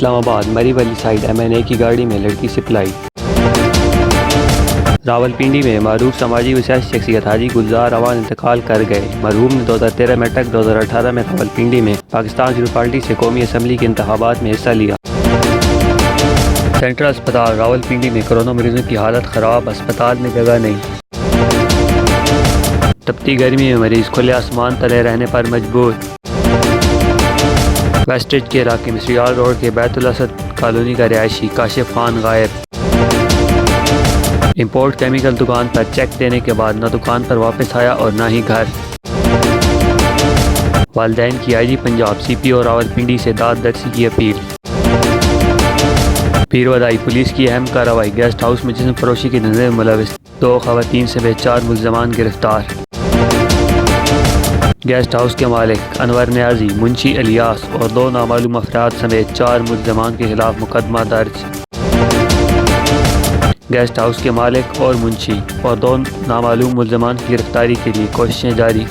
اسلام آباد مری والی side MNA کی گاڑی میں لڑکی سپلائی۔ راولپنڈی میں معروف سماجی و سیاسی شخصیت حاجی گلزار اعوان انتقال کر گئے۔ مرحوم نے 2013 میں ٹک 2018 میں راولپنڈی میں پاکستان پیپلز پارٹی سے قومی اسمبلی کے انتخابات میں حصہ لیا۔ سینٹرل اسپتال راولپنڈی میں کورونا مریضوں کی حالت خراب، اسپتال میں جگہ نہیں۔ تپتی گرمی میں مریض کھلے آسمان تلے رہنے پر مجبور۔ ویسٹیج کے علاقے میں سریال روڈ کے بیت الاسد کالونی کا رہائشی کاشف خان غائب۔ امپورٹ کیمیکل دکان پر چیک دینے کے بعد نہ دکان پر واپس آیا اور نہ ہی گھر۔ والدین کی IG پنجاب CPO راولپنڈی سے داد رسی کی اپیل۔ پیر ودائی پولیس کی اہم کارروائی، گیسٹ ہاؤس میں جسم فروشی کے دھندے میں ملوث 2 خواتین سمیت 4 ملزمان گرفتار۔ گیسٹ ہاؤس کے مالک انور نیازی، منشی الیاس اور 2 نامعلوم افراد سمیت 4 ملزمان کے خلاف مقدمہ درج۔ گیسٹ ہاؤس کے مالک اور منشی اور 2 نامعلوم ملزمان کی گرفتاری کے لیے کوششیں جاری۔